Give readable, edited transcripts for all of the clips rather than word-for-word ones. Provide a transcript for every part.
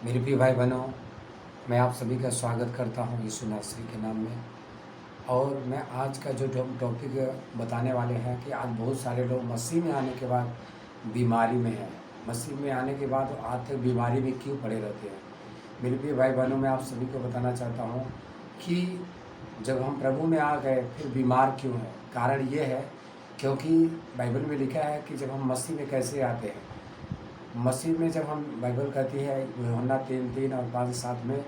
मेरे प्रिय भाई बहनों, मैं आप सभी का स्वागत करता हूं यीशु नासरी के नाम में। और मैं आज का जो टॉपिक बताने वाले हैं कि आज बहुत सारे लोग मसीह में आने के बाद बीमारी में हैं। मसीह में आने के बाद आज तक बीमारी में क्यों पड़े रहते हैं। मेरे प्रिय भाई बहनों, मैं आप सभी को बताना चाहता हूं कि जब हम प्रभु में आ गए फिर बीमार क्यों हैं। कारण ये है क्योंकि बाइबल में लिखा है कि जब हम मसीह में कैसे आते हैं। मसीह में जब हम, बाइबल कहती है यूहन्ना 3:3 और 5:7 में,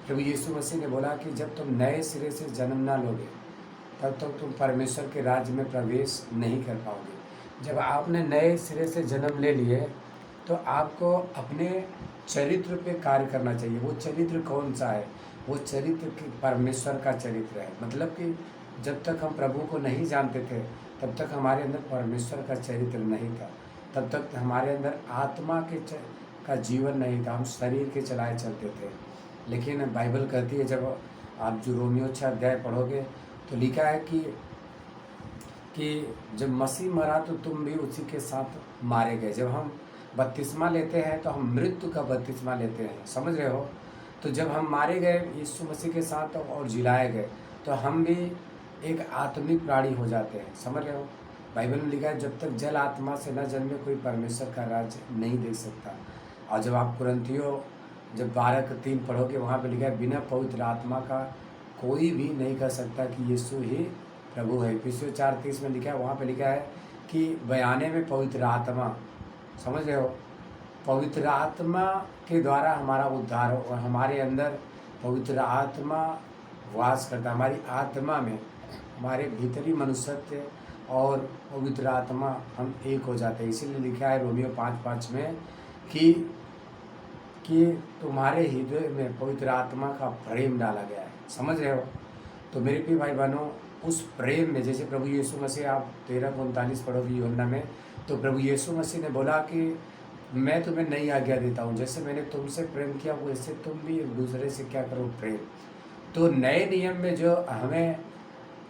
प्रभु यीशु मसीह ने बोला कि जब तुम नए सिरे से जन्म ना लोगे तब तक तुम परमेश्वर के राज्य में प्रवेश नहीं कर पाओगे। जब आपने नए सिरे से जन्म ले लिए तो आपको अपने चरित्र पे कार्य करना चाहिए। वो चरित्र कौन सा है? वो चरित्र परमेश्वर का चरित्र है। मतलब कि जब तक हम प्रभु को नहीं जानते थे तब तक हमारे अंदर परमेश्वर का चरित्र नहीं था। तब तक हमारे अंदर आत्मा का जीवन नहीं था। हम शरीर के चलाए चलते थे। लेकिन बाइबल कहती है, जब आप जो रोमियो 6 अध्याय पढ़ोगे तो लिखा है कि जब मसीह मरा तो तुम भी उसी के साथ मारे गए। जब हम बपतिस्मा लेते हैं तो हम मृत्यु का बपतिस्मा लेते हैं। समझ रहे हो? तो जब हम मारे गए यीशु मसीह के साथ और जिलाए गए तो हम भी एक आत्मिक प्राणी हो जाते हैं। समझ रहे हो? बाइबल में लिखा है, जब तक जल आत्मा से न जन्मे कोई परमेश्वर का राज्य नहीं देख सकता। और जब आप कुरिन्थियों जब 12:3 पढ़ोगे वहाँ पे लिखा है, बिना पवित्र आत्मा का कोई भी नहीं कह सकता कि यीशु ही प्रभु है। इफिसियों 4:30 में लिखा है, वहाँ पे लिखा है कि बयाने में पवित्र आत्मा, समझ रहे हो, पवित्र आत्मा के द्वारा हमारा उद्धार हो। और हमारे अंदर पवित्र आत्मा वास करता है। हमारी आत्मा में, हमारे भीतरी मनुष्यत्व और पवित्र आत्मा, हम एक हो जाते हैं। इसीलिए लिखा है रोमियो 5:5 में कि तुम्हारे हृदय में पवित्र आत्मा का प्रेम डाला गया है। समझ रहे हो? तो मेरे प्रिय भाई बहनों, उस प्रेम में, जैसे प्रभु यीशु मसीह, आप 13:39 पढ़ोगे यूहन्ना में, तो प्रभु यीशु मसीह ने बोला कि मैं तुम्हें नई आज्ञा देता हूँ, जैसे मैंने तुमसे प्रेम किया वैसे तुम भी एक दूसरे से क्या करो, प्रेम। तो नए नियम में जो हमें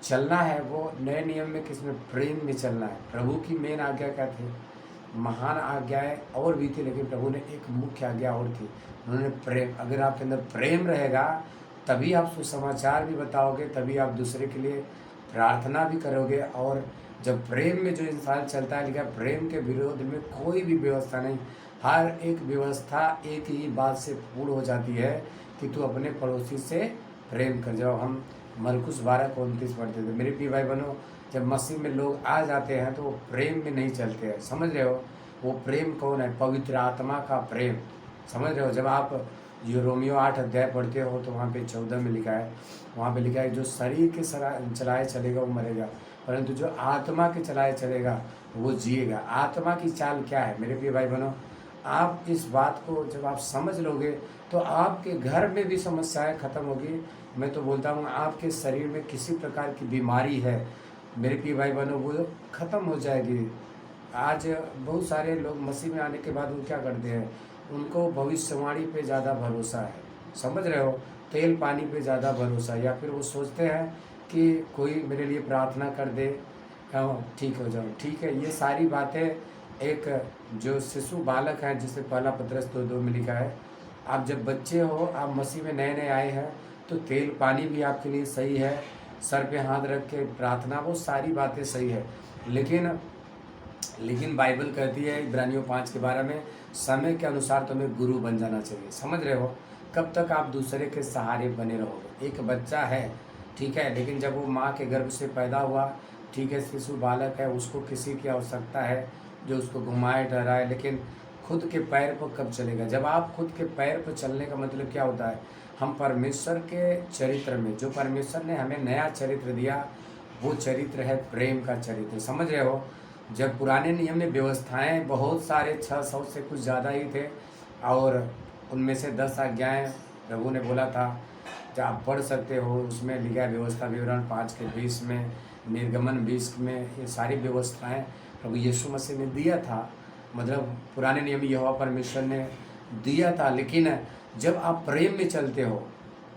चलना है, वो नए नियम में किस में? प्रेम में चलना है। प्रभु की मेन आज्ञा क्या थी? महान आज्ञाएं और भी थी, लेकिन प्रभु ने एक मुख्य आज्ञा और थी, उन्होंने प्रेम। अगर आपके अंदर प्रेम रहेगा तभी आप सुसमाचार भी बताओगे, तभी आप दूसरे के लिए प्रार्थना भी करोगे। और जब प्रेम में जो इंसान चलता है, लिखा प्रेम के विरोध में कोई भी व्यवस्था नहीं। हर एक व्यवस्था एक ही बात से पूर्ण हो जाती है कि तू अपने पड़ोसी से प्रेम कर जाओ। हम मरकुस 12:29 पढ़ते थे। मेरे प्रिय भाई बहनों, जब मसीह में लोग आ जाते हैं तो वो प्रेम में नहीं चलते हैं। समझ रहे हो? वो प्रेम कौन है? पवित्र आत्मा का प्रेम। समझ रहे हो? जब आप जो रोमियो 8 अध्याय पढ़ते हो तो वहाँ पे 14 में लिखा है, वहाँ पे लिखा है, जो शरीर के चलाए चलेगा वो मरेगा, परंतु जो आत्मा के चलाए चलेगा वो जिएगा। आत्मा की चाल क्या है? मेरे प्रिय भाई बहनों, आप इस बात को जब आप समझ लोगे तो आपके घर में भी समस्याएं खत्म होगी। मैं तो बोलता हूँ, आपके शरीर में किसी प्रकार की बीमारी है, मेरे प्रिय भाई बहनों, वो ख़त्म हो जाएगी। आज बहुत सारे लोग मसीह में आने के बाद वो क्या करते हैं, उनको भविष्यवाणी पे ज़्यादा भरोसा है। समझ रहे हो? तेल पानी पे ज़्यादा भरोसा है। या फिर वो सोचते हैं कि कोई मेरे लिए प्रार्थना कर दे, ठीक हो जाऊँ। ठीक है, ये सारी बातें एक जो शिशु बालक हैं, जिसे पहला पत्रस 2:2 में लिखा है, आप जब बच्चे हो, आप मसीह में नए नए आए हैं, तो तेल पानी भी आपके लिए सही है, सर पे हाथ रख के प्रार्थना, वो सारी बातें सही है। लेकिन बाइबल कहती है इब्रानियों 5 के 12 में, समय के अनुसार तुम्हें गुरु बन जाना चाहिए। समझ रहे हो? कब तक आप दूसरे के सहारे बने रहोगे? एक बच्चा है, ठीक है, लेकिन जब वो माँ के गर्भ से पैदा हुआ, ठीक है, शिशु बालक है, उसको किसी की आवश्यकता है जो उसको घुमाए टहराए, लेकिन खुद के पैर पर कब चलेगा? जब आप खुद के पैर पर चलने का मतलब क्या होता है? हम परमेश्वर के चरित्र में, जो परमेश्वर ने हमें नया चरित्र दिया, वो चरित्र है प्रेम का चरित्र। समझ रहे हो? जब पुराने नियम में व्यवस्थाएं बहुत सारे 600 से कुछ ज़्यादा ही थे, और उनमें से 10 आज्ञाएँ प्रभु ने बोला था, जो आप पढ़ सकते हो, उसमें लिखा है व्यवस्था विवरण 5:20 में, निर्गमन 20 में, ये सारी व्यवस्थाएं प्रभु यीशु मसीह ने दिया था। मतलब पुराने नियम यहोवा परमेश्वर ने दिया था। लेकिन जब आप प्रेम में चलते हो,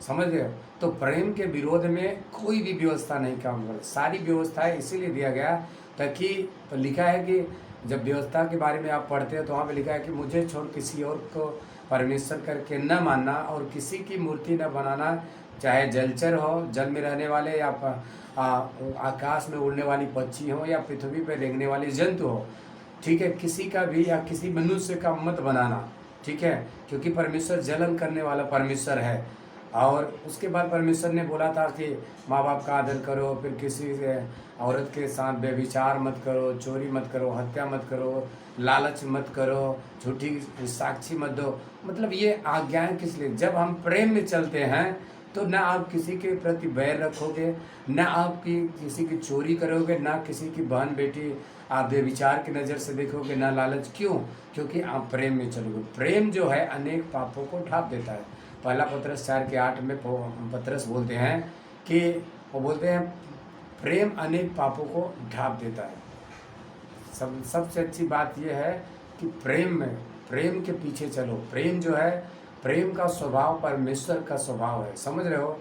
समझ रहे हो, तो प्रेम के विरोध में कोई भी व्यवस्था नहीं काम करती। सारी व्यवस्थाएं इसीलिए दिया गया ताकि, तो लिखा है कि जब व्यवस्था के बारे में आप पढ़ते हो तो वहाँ पे लिखा है कि मुझे छोड़ किसी और को परमेश्वर करके न मानना और किसी की मूर्ति न बनाना, चाहे जलचर हो, जल में रहने वाले या आकाश में उड़ने वाली पक्षी हो या पृथ्वी पर रेंगने वाले जंतु हो, ठीक है, किसी का भी या किसी मनुष्य का मत बनाना, ठीक है, क्योंकि परमेश्वर जलन करने वाला परमेश्वर है। और उसके बाद परमेश्वर ने बोला था कि माँ बाप का आदर करो, फिर किसी से औरत के साथ व्यभिचार मत करो, चोरी मत करो, हत्या मत करो, लालच मत करो, झूठी साक्षी मत दो। मतलब ये आज्ञाएं किस लिए? जब हम प्रेम में चलते हैं तो ना आप किसी के प्रति बैर रखोगे, ना आप किसी की चोरी करोगे, ना किसी की बहन बेटी आप व्यभिचार की नज़र से देखोगे, ना लालच। क्यों? क्योंकि आप प्रेम में चलोगे। प्रेम जो है अनेक पापों को ढाँप देता है। पहला पत्रस 4:8 में पत्रस बोलते हैं कि वो बोलते हैं प्रेम अनेक पापों को ढाँप देता है। सबसे अच्छी बात यह है कि प्रेम के पीछे चलो। प्रेम जो है, प्रेम का स्वभाव परमेश्वर का स्वभाव है, समझ रहे हो?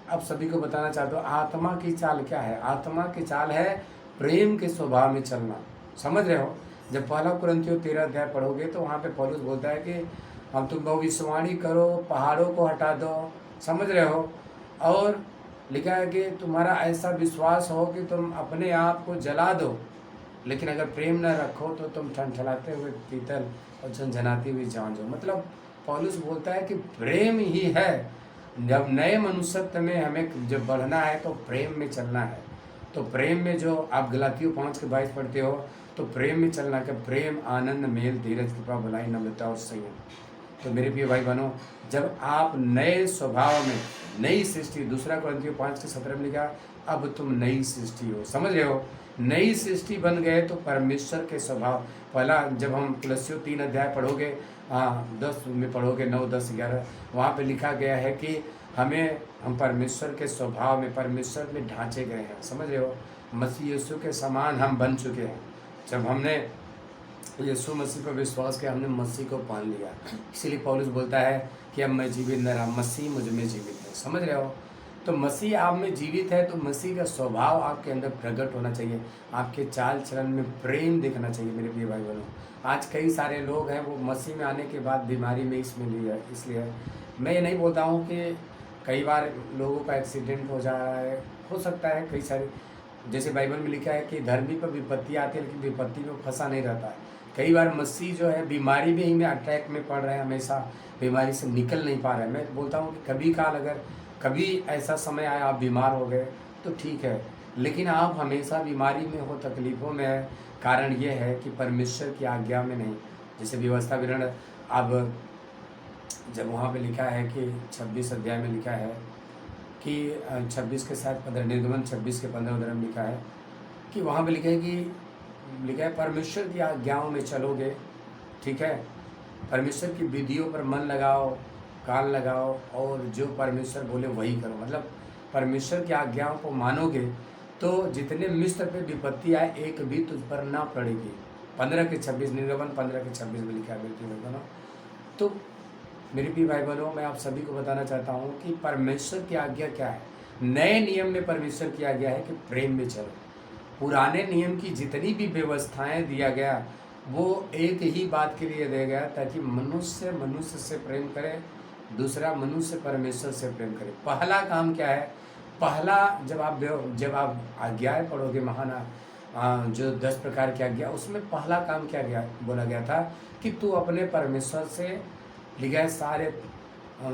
अब सभी को बताना चाहते हो आत्मा की चाल क्या है। आत्मा की चाल है प्रेम के स्वभाव में चलना, समझ रहे हो? जब पहला कुरिन्थियों 13 अध्याय पढ़ोगे तो वहाँ पे पौलुस बोलता है कि हम तुम भविष्यवाणी करो, पहाड़ों को हटा दो, समझ रहे हो? और लिखा है कि तुम्हारा ऐसा विश्वास हो कि तुम अपने आप को जला दो, लेकिन अगर प्रेम न रखो तो तुम ठंठलाते हुए पीतल और झनझनाती हुई जान जाओ। मतलब पौलुस बोलता है कि प्रेम ही है। जब नए मनुष्यत्व में हमें जब बढ़ना है तो प्रेम में चलना है। तो प्रेम में जो आप गलातियों 5:22 पढ़ते हो, तो प्रेम में चलना कि प्रेम, आनंद, मेल, धीरज, कृपा, भलाई, नम्रता और संयम। तो मेरे प्रिय भाई बहनों, जब आप नए स्वभाव में, नई सृष्टि, 2 कुरिन्थियों 5:17 में लिखा अब तुम नई सृष्टि हो, समझ रहे हो? नई सृष्टि बन गए तो परमेश्वर के स्वभाव। पहला जब हम कुलस्सियों 3 अध्याय पढ़ोगे, 10 में पढ़ोगे, 9, 10, 11, वहाँ पे लिखा गया है कि हम परमेश्वर के स्वभाव में, परमेश्वर में ढांचे गए हैं, समझ रहे हो? मसीह यीशु के समान हम बन चुके हैं। जब हमने यीशु मसीह पर विश्वास किया, हमने मसीह को पान लिया। इसीलिए पौलुस बोलता है कि अब मैं जीवित न रहा, मसीह मुझ में जीवित है, समझ रहे हो? तो मसीह आप में जीवित है तो मसीह का स्वभाव आपके अंदर प्रकट होना चाहिए। आपके चाल चलन में प्रेम दिखना चाहिए। मेरे प्रिय भाई बहनों, आज कई सारे लोग हैं वो मसीह में आने के बाद बीमारी में इसमें ली है। इसलिए मैं ये नहीं बोलता हूँ कि कई बार लोगों का एक्सीडेंट हो जा रहा है, हो सकता है कई सारे, जैसे बाइबल में लिखा है कि धर्मी पर विपत्ति आती है लेकिन विपत्ति में फंसा नहीं रहता है। कई बार मसीह जो है बीमारी में ही में अटैक में पड़ रहे हैं, हमेशा बीमारी से निकल नहीं पा रहे हैं। मैं बोलता हूँ कि कभी काल अगर कभी ऐसा समय आया आप बीमार हो गए तो ठीक है, लेकिन आप हमेशा बीमारी में हो, तकलीफ़ों में है, कारण ये है कि परमेश्वर की आज्ञा में नहीं। जैसे व्यवस्था विवरण, अब जब वहाँ पे लिखा है कि 26 अध्याय में लिखा है कि 26 के साथ 15, निर्गमन 26 के 15 में लिखा है कि वहाँ पे लिखा है परमेश्वर की आज्ञाओं में चलोगे, ठीक है, परमेश्वर की विधियों पर मन लगाओ, कान लगाओ और जो परमेश्वर बोले वही करो। मतलब परमेश्वर की आज्ञाओं को मानोगे तो जितने मिस्र पे विपत्ति आए एक भी तुझ पर ना पड़ेगी। 15 के 26, निर्गमन 15 के 26 में लिखा है मेरे प्रिय भाई बहनों। तो मेरे प्रिय भाई बहनों, मैं आप सभी को बताना चाहता हूँ कि परमेश्वर की आज्ञा क्या है। नए नियम में परमेश्वर की आज्ञा है कि प्रेम में चलो। पुराने नियम की जितनी भी व्यवस्थाएं दिया गया वो एक ही बात के लिए दिया गया ताकि मनुष्य मनुष्य से प्रेम करे, दूसरा मनुष्य परमेश्वर से प्रेम करे। पहला काम क्या है? पहला जब आप आज्ञाएं पढ़ोगे, महान जो 10 प्रकार की आज्ञा, उसमें पहला काम क्या बोला गया था कि तू अपने परमेश्वर से लिखा है सारे।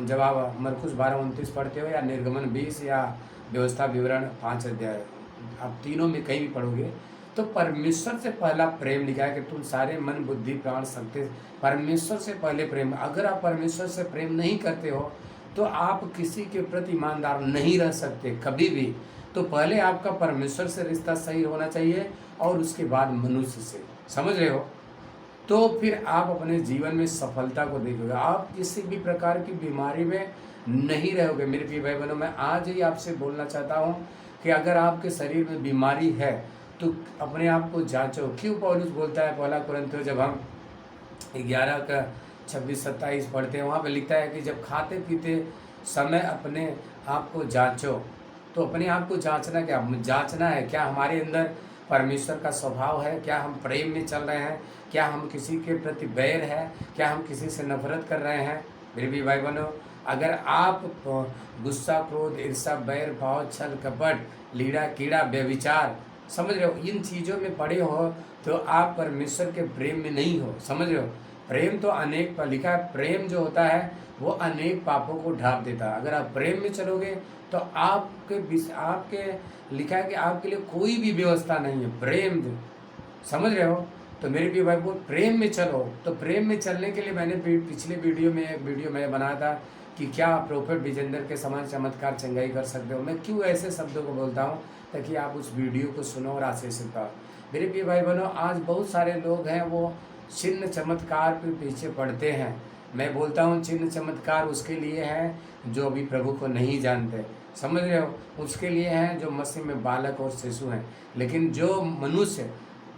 जब आप मरकुस 12:29 पढ़ते हो या निर्गमन 20 या व्यवस्था विवरण 5 अध्याय, आप तीनों में कहीं भी पढ़ोगे तो परमेश्वर से पहला प्रेम लिखा है कि तुम सारे मन, बुद्धि, प्राण, शक्ति, परमेश्वर से पहले प्रेम। अगर आप परमेश्वर से प्रेम नहीं करते हो तो आप किसी के प्रति ईमानदार नहीं रह सकते कभी भी। तो पहले आपका परमेश्वर से रिश्ता सही होना चाहिए और उसके बाद मनुष्य से, समझ रहे हो? तो फिर आप अपने जीवन में सफलता को देखोगे, आप किसी भी प्रकार की बीमारी में नहीं रहोगे। मेरे प्रिय भाई बहनों, मैं आज ही आपसे बोलना चाहता हूँ कि अगर आपके शरीर में बीमारी है तो अपने आप को जांचो। क्यों पौलुस बोलता है पहला कुरिन्थियों, जब हम 11 का 26-27 पढ़ते हैं, वहाँ पे लिखता है कि जब खाते पीते समय अपने आप को जांचो। तो अपने आप को जांचना क्या? जांचना है क्या हमारे अंदर परमेश्वर का स्वभाव है? क्या हम प्रेम में चल रहे हैं? क्या हम किसी के प्रति बैर है? क्या हम किसी से नफरत कर रहे हैं? मेरे भी भाई बहनों, अगर आप गुस्सा, क्रोध, ईर्ष्या, बैर भाव, छल कपट, लीड़ा कीड़ा, व्यभिचार, समझ रहे हो, इन चीज़ों में पड़े हो तो आप परमेश्वर के प्रेम में नहीं हो। समझ रहे हो, प्रेम तो अनेक लिखा है, प्रेम जो होता है वो अनेक पापों को ढांप देता है। अगर आप प्रेम में चलोगे तो आपके लिखा है कि आपके लिए कोई भी व्यवस्था नहीं है। प्रेम जो, समझ रहे हो, तो मेरे भी भाई बोल, प्रेम में चलो। तो प्रेम में चलने के लिए मैंने पिछले वीडियो में एक वीडियो मैं बनाया था कि क्या प्रोफेट विजेंद्र के समान चमत्कार चंगाई कर सकते हो। मैं क्यों ऐसे शब्दों को बोलता हूँ? ताकि आप उस वीडियो को सुनो और आशीषित पाओ। मेरे प्रिय भाई बहनों, आज बहुत सारे लोग हैं वो चिन्ह चमत्कार के पीछे पड़ते हैं। मैं बोलता हूँ चिन्ह चमत्कार उसके लिए है जो अभी प्रभु को नहीं जानते। समझ रहे हो, उसके लिए हैं जो मसीह में बालक और शिशु हैं। लेकिन जो मनुष्य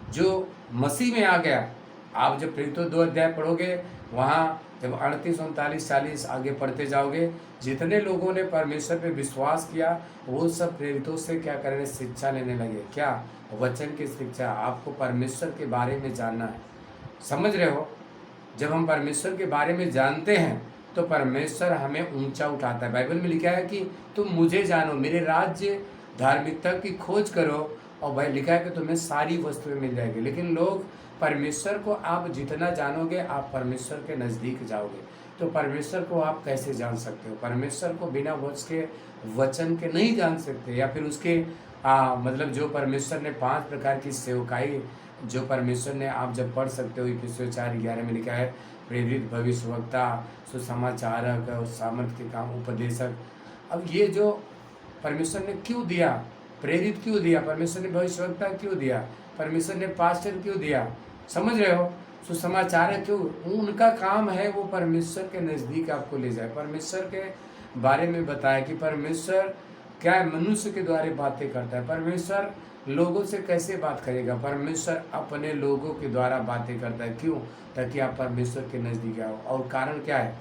जो मसीह में आ गया, आप जब प्रेरितों 2 अध्याय पढ़ोगे, वहाँ जब 38, 39, 40 आगे पढ़ते जाओगे, जितने लोगों ने परमेश्वर पे विश्वास किया वो सब प्रेरितों से क्या करने, शिक्षा लेने लगे। क्या? वचन की शिक्षा। आपको परमेश्वर के बारे में जानना है। समझ रहे हो, जब हम परमेश्वर के बारे में जानते हैं तो परमेश्वर हमें ऊंचा उठाता है। बाइबल में लिखा है कि तुम मुझे जानो, मेरे राज्य धार्मिकता की खोज करो, और भाई लिखा है कि तुम्हें सारी वस्तुएं मिल जाएगी। लेकिन लोग, परमेश्वर को आप जितना जानोगे आप परमेश्वर के नज़दीक जाओगे। तो परमेश्वर को आप कैसे जान सकते हो? परमेश्वर को बिना वचन के नहीं जान सकते। या फिर उसके मतलब जो परमेश्वर ने 5 प्रकार की सेवकाई जो परमेश्वर ने, आप जब पढ़ सकते हो, इफिसियों 4:11 में लिखा है, प्रेरित, भविष्यवक्ता, सुसमाचारक और सामर्थ्य के काम, उपदेशक। अब ये जो परमेश्वर ने क्यों दिया, प्रेरित क्यों दिया, परमेश्वर ने भविष्यवक्ता क्यों दिया, परमेश्वर ने पास्टर क्यों दिया, समझ रहे हो, सुसमाचारक क्यों? उनका काम है वो परमेश्वर के नज़दीक आपको ले जाए, परमेश्वर के बारे में बताए कि परमेश्वर क्या है, मनुष्य के द्वारा बातें करता है। परमेश्वर लोगों से कैसे बात करेगा? परमेश्वर अपने लोगों के द्वारा बातें करता है। क्यों? ताकि आप परमेश्वर के नज़दीक आओ। और कारण क्या है?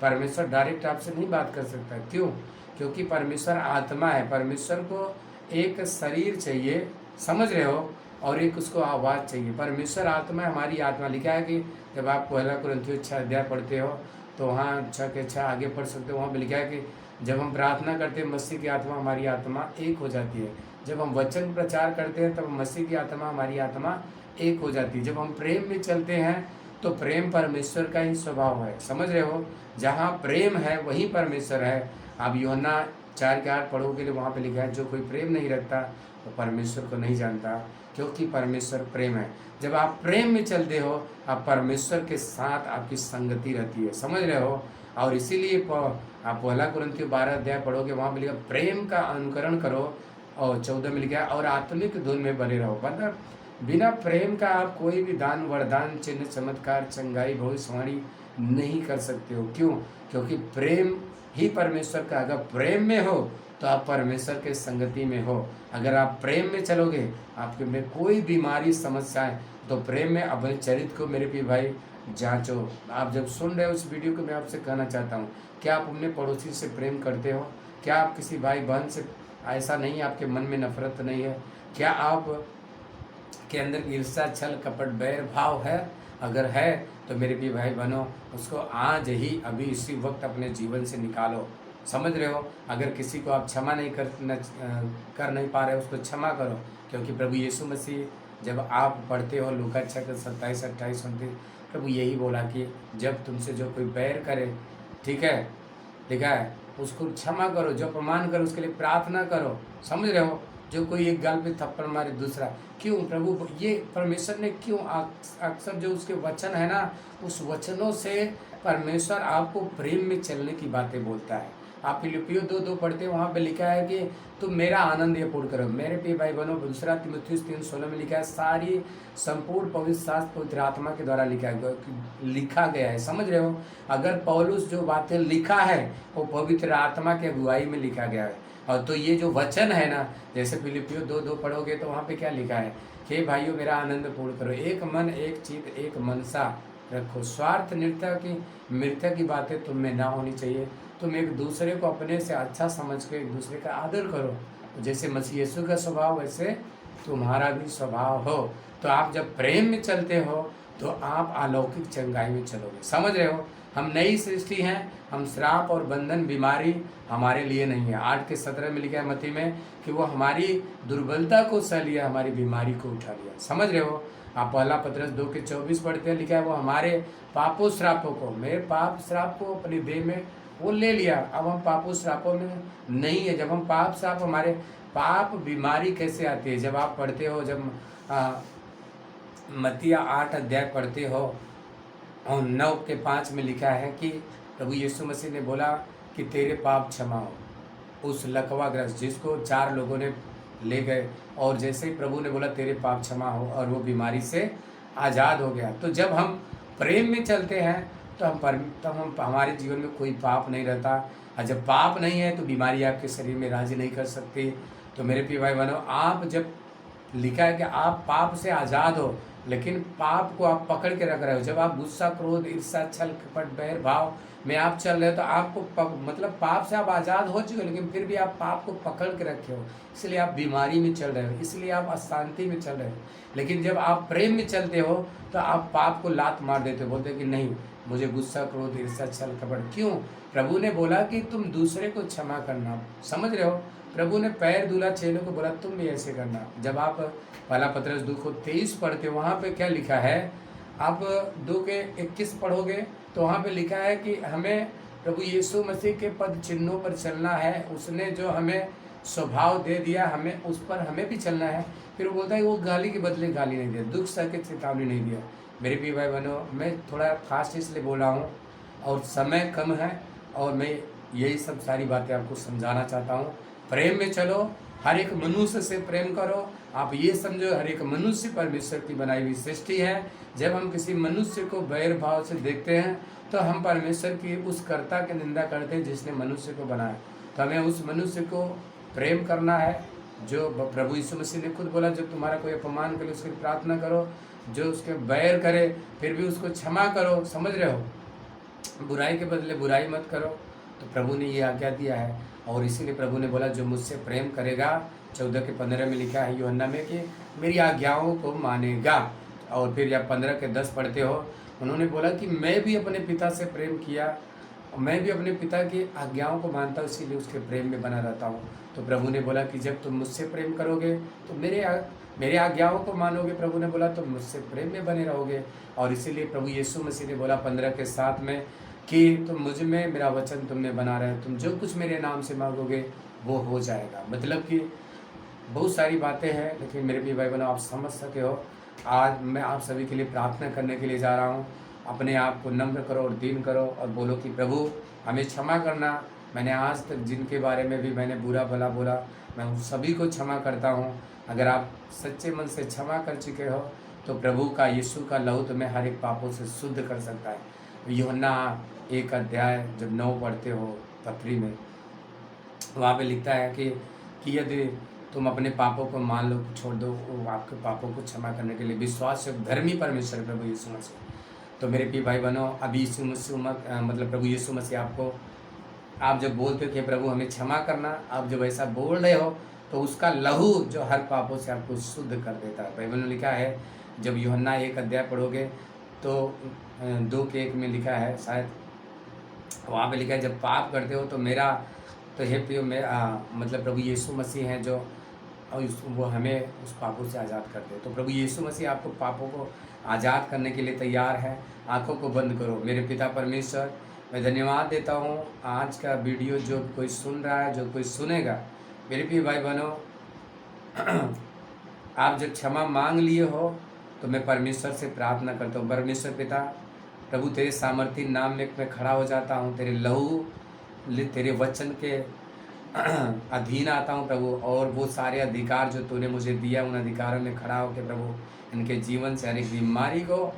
परमेश्वर डायरेक्ट आपसे नहीं बात कर सकता। क्यों? क्योंकि परमेश्वर आत्मा है। परमेश्वर को एक शरीर चाहिए, समझ रहे हो, और एक उसको आवाज़ चाहिए। परमेश्वर आत्मा है, हमारी आत्मा। लिखा है कि जब आप 1 कुरिन्थियों 6 अध्याय पढ़ते हो तो वहाँ 6 के 6 आगे पढ़ सकते हो। वहाँ पर लिखा है कि जब हम प्रार्थना करते हैं मसीह की आत्मा हमारी आत्मा एक हो जाती है। जब हम वचन प्रचार करते हैं तब मसीह की आत्मा हमारी आत्मा एक हो जाती है। जब हम प्रेम में चलते हैं तो प्रेम परमेश्वर का ही स्वभाव है। समझ रहे हो, जहाँ प्रेम है वहीं परमेश्वर है। आप यूहन्ना 4:8 पढ़ोगे, वहाँ पे लिखा है, जो कोई प्रेम नहीं रखता वो परमेश्वर को नहीं जानता, क्योंकि परमेश्वर प्रेम है। जब आप प्रेम में चलते हो, आप परमेश्वर के साथ आपकी संगति रहती है। समझ रहे हो, और इसीलिए आप 1 कुरिन्थियों 12 अध्याय पढ़ोगे, वहाँ पे लिखा प्रेम का अनुकरण करो, और 14 में लिखा है, और आत्मिक धुन में बने रहो। मतलब बिना प्रेम का आप कोई भी दान, वरदान, चिन्ह, चमत्कार, चंगाई, भविष्यवाणी नहीं कर सकते हो। क्यों? क्योंकि प्रेम ही परमेश्वर का। अगर प्रेम में हो तो आप परमेश्वर के संगति में हो। अगर आप प्रेम में चलोगे, आपके में कोई बीमारी, समस्या है, तो प्रेम में अपने चरित्र को मेरे भी भाई जांचो। आप जब सुन रहे हो उस वीडियो को, मैं आपसे कहना चाहता हूँ, क्या आप अपने पड़ोसी से प्रेम करते हो? क्या आप किसी भाई बहन से, ऐसा नहीं, आपके मन में नफरत नहीं है? क्या आप के अंदर ईर्ष्या, छल, कपट, बैर भाव है? अगर है तो मेरे भी भाई बहनों, उसको आज ही, अभी इसी वक्त अपने जीवन से निकालो। समझ रहे हो, अगर किसी को आप क्षमा नहीं कर नहीं पा रहे हो, उसको क्षमा करो। क्योंकि प्रभु यीशु मसीह, जब आप पढ़ते हो लूका 6:27-28 सुनते, प्रभु यही बोला कि जब तुमसे जो कोई बैर करे, ठीक है, लिखा है, उसको क्षमा करो, जो अपमान करो उसके लिए प्रार्थना करो। समझ रहे हो, जो कोई एक गाल पे थप्पड़ मारे दूसरा, क्यों? प्रभु ये परमेश्वर ने क्यों, अक्सर जो उसके वचन है ना, उस वचनों से परमेश्वर आपको प्रेम में चलने की बातें बोलता है। आप फिलिपियों 2:2 पढ़ते हैं, वहाँ पे लिखा है कि तुम मेरा आनंद ये पूर्ण करो। मेरे प्रिय भाई बहनों, 2 तीमुथियुस 3:16 में लिखा है, सारी संपूर्ण पवित्र शास्त्र पवित्र आत्मा के द्वारा लिखा गया है। समझ रहे हो, अगर पौलुस जो बातें लिखा है वो पवित्र आत्मा के अगुवाई में लिखा गया है। और तो ये जो वचन है ना, जैसे फिलिपियों 2:2 पढ़ोगे तो वहाँ पे क्या लिखा है कि भाइयों मेरा आनंद पूर्ण करो, एक मन, एक चित्त, एक मनसा रखो, स्वार्थ मृत्यु की बातें तुम में ना होनी चाहिए। तुम एक दूसरे को अपने से अच्छा समझ के एक दूसरे का आदर करो। जैसे मसीह यीशु का स्वभाव, वैसे तुम्हारा भी स्वभाव हो। तो आप जब प्रेम में चलते हो तो आप अलौकिक चंगाई में चलोगे। समझ रहे हो, हम नई सृष्टि हैं, हम श्राप और बंधन बीमारी हमारे लिए नहीं है। 8:17 में लिखा है मत्ती में कि वो हमारी दुर्बलता को सह लिया, हमारी बीमारी को उठा लिया। समझ रहे हो, आप पहला पत्रस 2:24 पढ़ते हैं, लिखा है वो हमारे पापों श्रापों को, मेरे पाप श्राप को अपनी देह में वो ले लिया। अब हम पापों श्रापों में नहीं है। जब हम पाप श्राप, हमारे पाप बीमारी कैसे आती है, जब आप पढ़ते हो, जब मत्तिया 8 अध्याय पढ़ते हो और 9:5 में लिखा है कि प्रभु यीशु मसीह ने बोला कि तेरे पाप क्षमा हो। उस लकवाग्रस्त जिसको 4 लोगों ने ले गए, और जैसे ही प्रभु ने बोला तेरे पाप क्षमा हो, और वो बीमारी से आज़ाद हो गया। तो जब हम प्रेम में चलते हैं तो हम हमारे जीवन में कोई पाप नहीं रहता, और जब पाप नहीं है तो बीमारी आपके शरीर में राज नहीं कर सकती। तो मेरे प्रिय भाई बहनों, आप जब लिखा है कि आप पाप से आज़ाद हो, लेकिन पाप को आप पकड़ के रख रहे हो। जब आप गुस्सा, क्रोध, ईर्ष्या, छल, कपट, बैर भाव में आप चल रहे हो तो आपको मतलब पाप से आप आज़ाद हो चुके हो, लेकिन फिर भी आप पाप को पकड़ के रखे हो, इसलिए आप बीमारी में चल रहे हो, इसलिए आप अशांति में चल रहे हो। लेकिन जब आप प्रेम में चलते हो तो आप पाप को लात मार देते हो, बोलते हो कि नहीं, मुझे गुस्सा, क्रोध, ईर्ष्या, छल, कपट क्यों? प्रभु ने बोला कि तुम दूसरे को क्षमा करना। समझ रहे हो, प्रभु ने पैर धुला चेलों को बोला तुम भी ऐसे करना। जब आप पहला पत्रस 2:23 पढ़ते हो, वहाँ पे क्या लिखा है, आप 2:21 पढ़ोगे तो वहाँ पे लिखा है कि हमें प्रभु यीशु मसीह के पद चिन्हों पर चलना है। उसने जो हमें स्वभाव दे दिया, हमें उस पर हमें भी चलना है। फिर वो बोलता है वो गाली के बदले गाली नहीं दिया, दुख सह के चेतावनी नहीं दिया। मेरे भी भाई बहनों, मैं थोड़ा फास्ट इसलिए बोल रहा हूँ और समय कम है, और मैं यही सब सारी बातें आपको समझाना चाहता हूँ। प्रेम में चलो, हर एक मनुष्य से प्रेम करो। आप ये समझो हर एक मनुष्य परमेश्वर की बनाई हुई सृष्टि है। जब हम किसी मनुष्य को बैर भाव से देखते हैं तो हम परमेश्वर की उस कर्ता की निंदा करते हैं जिसने मनुष्य को बनाया। तो हमें उस मनुष्य को प्रेम करना है, जो प्रभु यीशु मसीह ने खुद बोला, जब तुम्हारा कोई अपमान करे उसकी प्रार्थना करो, जो उसके बैर करे फिर भी उसको क्षमा करो। समझ रहे हो, बुराई के बदले बुराई मत करो। तो प्रभु ने ये आज्ञा दिया है, और इसीलिए प्रभु ने बोला जो मुझसे प्रेम करेगा, 14:15 में लिखा है यूहन्ना में कि मेरी आज्ञाओं को मानेगा। और फिर जब 15:10 पढ़ते हो, उन्होंने बोला कि मैं भी अपने पिता से प्रेम किया, मैं भी अपने पिता की आज्ञाओं को मानता हूँ, इसीलिए उसके प्रेम में बना रहता हूँ। तो प्रभु ने बोला कि जब तुम मुझसे प्रेम करोगे तो मेरे आज्ञाओं को मानोगे। प्रभु ने बोला तुम मुझसे प्रेम में बने रहोगे। और इसीलिए प्रभु यीशु मसीह ने बोला 15:7 में कि तुम मुझ में, मेरा वचन तुम में बना रहे, तुम जो कुछ मेरे नाम से मांगोगे वो हो जाएगा। मतलब कि बहुत सारी बातें हैं, लेकिन मेरे भी भाई बहनों आप समझ सके हो। आज मैं आप सभी के लिए प्रार्थना करने के लिए जा रहा हूँ। अपने आप को नम्र करो और दीन करो और बोलो कि प्रभु हमें क्षमा करना। मैंने आज तक जिनके बारे में भी मैंने बुरा भला बोला, मैं उन सभी को क्षमा करता हूँ। अगर आप सच्चे मन से क्षमा कर चुके हो तो प्रभु का, यीशु का लहू तुम्हें हर एक पापों से शुद्ध कर सकता है। यूहन्ना 1 अध्याय जब 9 पढ़ते हो पत्री में, वहाँ पे लिखता है कि यदि तुम अपने पापों को मान लो, छोड़ दो, वो आपके पापों को क्षमा करने के लिए विश्वास से धर्मी परमेश्वर प्रभु यीशु मसीह। तो मेरे प्रिय भाई बहनों, अभी यीशु मसीह मतलब प्रभु यीशु मसीह आपको, आप जब बोलते हो कि प्रभु हमें क्षमा करना, आप जब ऐसा बोल रहे हो तो उसका लहू जो हर पापों से आपको शुद्ध कर देता है। बाइबल में लिखा है, जब यूहन्ना 1 अध्याय पढ़ोगे तो 2:1 में लिखा है, शायद वहाँ पे लिखा है जब पाप करते हो तो मेरा तो हे प्रियो मतलब प्रभु यीशु मसीह हैं जो, और वो हमें उस पापों से आज़ाद करते हैं। तो प्रभु यीशु मसीह आपको पापों को आज़ाद करने के लिए तैयार है। आंखों को बंद करो। मेरे पिता परमेश्वर, मैं धन्यवाद देता हूँ आज का वीडियो जो कोई सुन रहा है, जो कोई सुनेगा। मेरे प्रिय भाई बहनों, आप जब क्षमा मांग लिए हो तो मैं परमेश्वर से प्रार्थना करता हूँ। परमेश्वर पिता, प्रभु तेरे सामर्थी नाम में मैं खड़ा हो जाता हूँ, तेरे लहू, तेरे वचन के अधीन आता हूँ प्रभु, और वो सारे अधिकार जो तूने मुझे दिया उन अधिकारों में खड़ा होकर प्रभु इनके जीवन से हर एक बीमारी को,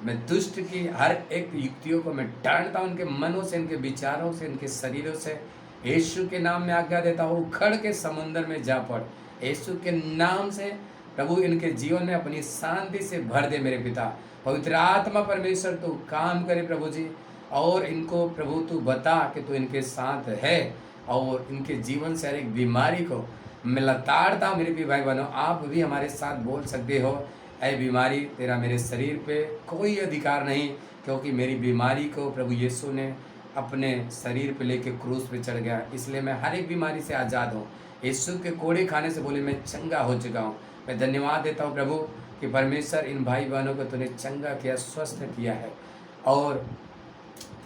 मैं दुष्ट की हर एक युक्तियों को मैं डांटता हूँ, इनके मनों से, इनके विचारों से, इनके शरीरों से यीशु के नाम में आज्ञा देता हूँ, उखड़ के समुंदर में जा पड़। यीशु के नाम से प्रभु इनके जीवन में अपनी शांति से भर दे। मेरे पिता पवित्र आत्मा परमेश्वर तू काम करे प्रभु जी, और इनको प्रभु तू बता कि तू इनके साथ है, और इनके जीवन से हर एक बीमारी को मैं लगातारता हूँ मेरे भी भाई बहनों, आप भी हमारे साथ बोल सकते हो, ऐ बीमारी तेरा मेरे शरीर पे कोई अधिकार नहीं, क्योंकि मेरी बीमारी को प्रभु यीशु ने अपने शरीर पे लेके क्रूस पे चढ़ गया, इसलिए मैं हर एक बीमारी से आज़ाद हूँ। यीशु के कोड़े खाने से बोले मैं चंगा हो चुका हूँ। मैं धन्यवाद देता हूँ प्रभु कि परमेश्वर इन भाई बहनों को तूने चंगा किया, स्वस्थ किया है, और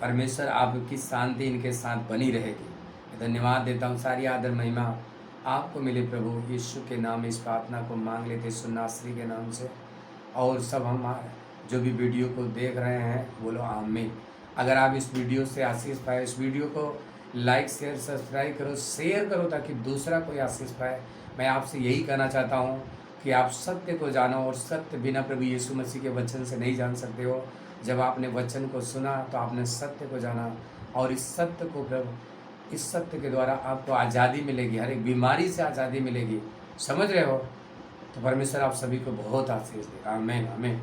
परमेश्वर आपकी शांति इनके साथ बनी रहेगी। मैं धन्यवाद देता हूँ, सारी आदर महिमा आपको मिले प्रभु यीशु के नाम में इस प्रार्थना को मांग लेते सुन्नासरी के नाम से। और सब हम जो भी वीडियो को देख रहे हैं बोलो आमीन। अगर आप इस वीडियो से आशीष पाए, इस वीडियो को लाइक शेयर सब्सक्राइब करो, शेयर करो ताकि दूसरा कोई आशीष पाए। मैं आपसे यही कहना चाहता हूँ कि आप सत्य को जानो, और सत्य बिना प्रभु यीशु मसीह के वचन से नहीं जान सकते हो। जब आपने वचन को सुना तो आपने सत्य को जाना, और इस सत्य को प्रभु, इस सत्य के द्वारा आपको आज़ादी मिलेगी, हर एक बीमारी से आज़ादी मिलेगी। समझ रहे हो? तो परमेश्वर आप सभी को बहुत आशीष दे। आमीन आमीन।